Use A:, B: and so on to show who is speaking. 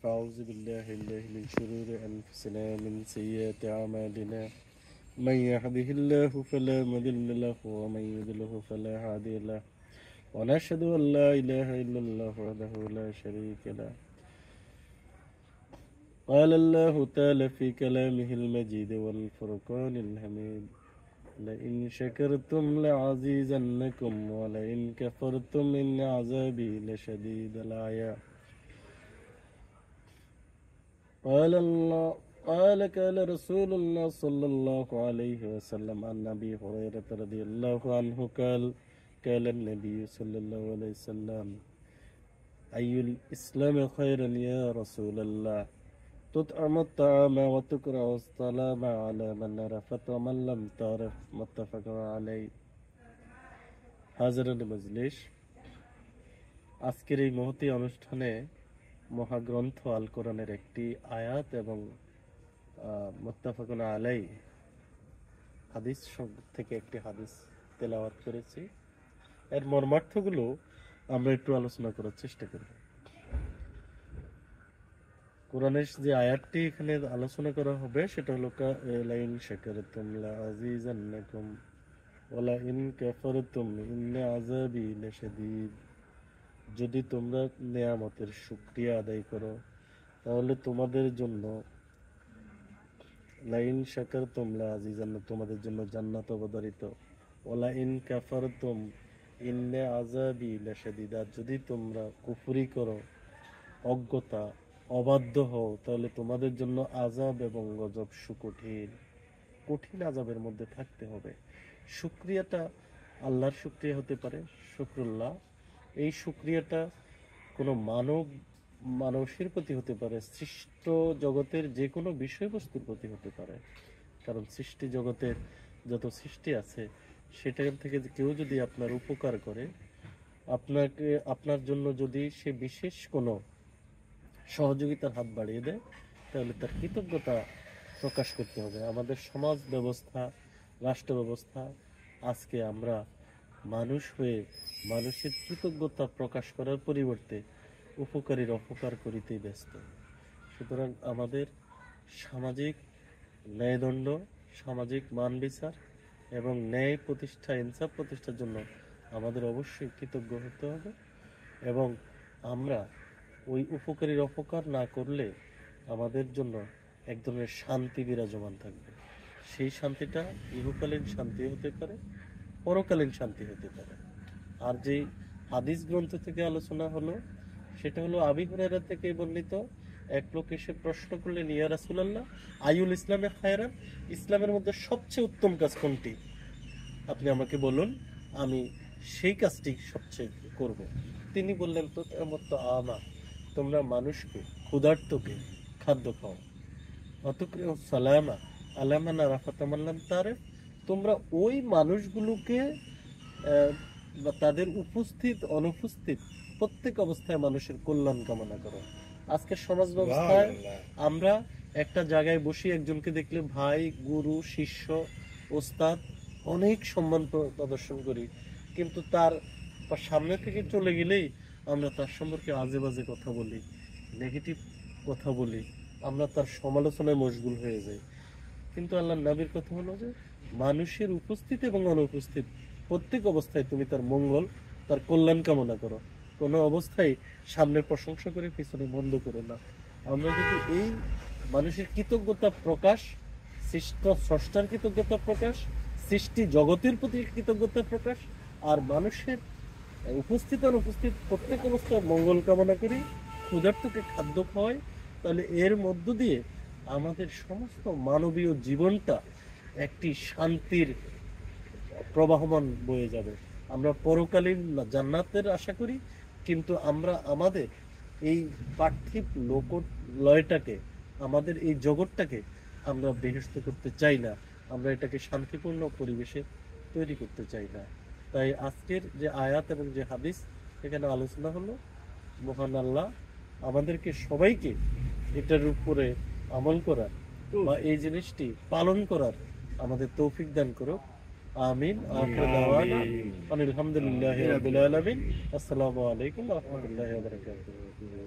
A: فأعوذ بالله من شرور أنفسنا من سيئات أعمالنا من يهده الله فلا مضل له ومن يضلل فلا هادي له ونشهد أن لا إله إلا الله وحده لا شريك له قال الله تعالى في كلامه المجيد والفرقان الحميد لئن شكرتم لعزيزنكم ولئن كفرتم إن عذابي لشديد الآية قال رسول الله صلى الله عليه وسلم عن أبي هريرة رضي الله عنه قال النبي صلى الله عليه وسلم أي الإسلام خيرا يا رسول الله تطعم الطعام وتكره السلام على من عرفت ومن لم تعرف متفق عليه হাজারান মজলিস আজকের এই মহতী অনুষ্ঠানে মহাগ্রন্থ আল কোরআনের একটি আয়াত এবং মুত্তাফাকুন আলাই হাদিস থেকে একটি হাদিস তেলাওয়াত করেছি। এর মর্মার্থগুলো আমরা একটু আলোচনা করার চেষ্টা করব। কোরআনের যে আয়াতটি এখানে আলোচনা করা হবে সেটা হলো লাইন শাকারতুম লাযীযান্নাকুম ওয়ালা ইন কাফারতুম ইন্না আযাবি লাশাদীদ। যদি তোমরা নেয়ামতের শুকরিয়া আদায় করো তাহলে তোমাদের জন্য লাইন শাকারতুম লাযীযান্নাকুম তোমাদের জন্য জান্নাত অবধারিত, ওয়ালা ইন কাফারতুম ইন্না আযাবি লাশাদীদ। যদি তোমরা কুফরি করো, অজ্ঞতা অবাধ্য হও, তাহলে তোমাদের জন্য আযাব এবং গজব সুকঠিন। কঠিন আযাবের মধ্যে থাকতে হবে। শুকরিয়াটা আল্লাহর শুকরিয়া হতে পারে, শুকরুল্লাহ। এই শুকরিয়াটা কোনো মানুষের প্রতি হতে পারে, সৃষ্ট জগতের যে কোনো বিষয়বস্তুর প্রতি হতে পারে। কারণ সৃষ্টি জগতের যত সৃষ্টি আছে সেটার থেকে কেউ যদি আপনার উপকার করে, আপনার জন্য যদি সে বিশেষ কোনো সহযোগিতার হাত বাড়িয়ে দেয়, তাহলে তার কৃতজ্ঞতা প্রকাশ করতে হবে। আমাদের সমাজ ব্যবস্থা, রাষ্ট্র ব্যবস্থা, আজকে আমরা মানুষ হয়ে মানুষের কৃতজ্ঞতা প্রকাশ করার পরিবর্তে উপকারীর অপকার করিতেই ব্যস্ত। সুতরাং আমাদের সামাজিক ন্যায়দণ্ড, সামাজিক মান বিচার এবং ন্যায় প্রতিষ্ঠা, ইনসাফ প্রতিষ্ঠার জন্য আমাদের অবশ্যই কৃতজ্ঞ হতে হবে এবং আমরা ওই উপকারীর অপকার না করলে আমাদের জন্য এক ধরনের শান্তি বিরাজমান থাকবে। সেই শান্তিটা ইহকালীন শান্তি হতে পারে, পরকালীন শান্তি হতে পারে। আর যে হাদিস গ্রন্থ থেকে আলোচনা হলো সেটা হলো আবু হুরায়রা থেকে বর্ণিত। এক লোক এসে প্রশ্ন করলেন, ইয়া রাসূলুল্লাহ আইউল ইসলামে খায়রান, ইসলামের মধ্যে সবচেয়ে উত্তম কাজ কোনটি? আপনি আমাকে বলুন, আমি সেই কাজটি সবচেয়ে করব। তিনি বললেন, তো আমা, তোমরা মানুষকে, ক্ষুধার্তকে খাদ্য খাও। অতুকরিহু সালামা আলা মান আরাফতা ওয়া মান লাম তারিফ, তোমরা ওই মানুষগুলোকে তাদের উপস্থিত অনুপস্থিত প্রত্যেক অবস্থায় মানুষের কল্যাণ কামনা করো। আজকে সমাজ ব্যবস্থায় আমরা একটা জায়গায় বসে একজনকে দেখলে ভাই, গুরু, শিষ্য, ওস্তাদ অনেক সম্মান প্রদর্শন করি, কিন্তু তার সামনে থেকে চলে গেলেই আমরা তার সম্পর্কে আজে বাজে কথা বলি, নেগেটিভ কথা বলি, আমরা তার সমালোচনায় মশগুল হয়ে যাই। কিন্তু আল্লাহর নবীর কথা হলো যে মানুষের উপস্থিত এবং অনুপস্থিত প্রত্যেক অবস্থায় তুমি তার মঙ্গল, তার কল্যাণ কামনা করো। কোনো অবস্থায় সামনে প্রশংসা করে পিছনে বন্ধ করো না। আমরা যদি এই মানুষের কৃতজ্ঞতা প্রকাশ, স্রষ্টার কৃতজ্ঞতা প্রকাশ, সৃষ্টি জগতের প্রতি কৃতজ্ঞতা প্রকাশ, আর মানুষের উপস্থিত অনুপস্থিত প্রত্যেক অবস্থায় মঙ্গল কামনা করি, ক্ষুধার্তকে খাদ্য খাওয়াই, তাহলে এর মধ্য দিয়ে আমাদের সমস্ত মানবীয় জীবনটা একটি শান্তির প্রবাহমান বয়ে যাবে। আমরা পরকালীন জান্নাতের আশা করি, কিন্তু আমরা আমাদের এই পার্থিব লয়টাকে, আমাদের এই জগৎটাকে আমরা বেহেশত করতে চাই না, আমরা এটাকে শান্তিপূর্ণ পরিবেশে তৈরি করতে চাই না। তাই আজকের যে আয়াত এবং যে হাদিস এখানে আলোচনা হলো, মহান আল্লাহ আমাদেরকে সবাইকে এটার উপরে আমল করার বা এই জিনিসটি পালন করার আমাদের তৌফিক দান করুক। আমিন। আখির দাওয়ানা আলহামদুলিল্লাহি রাব্বিল আলামিন। আসসালামু আলাইকুম ওয়া রাহমাতুল্লাহি ওয়া বারাকাতুহু।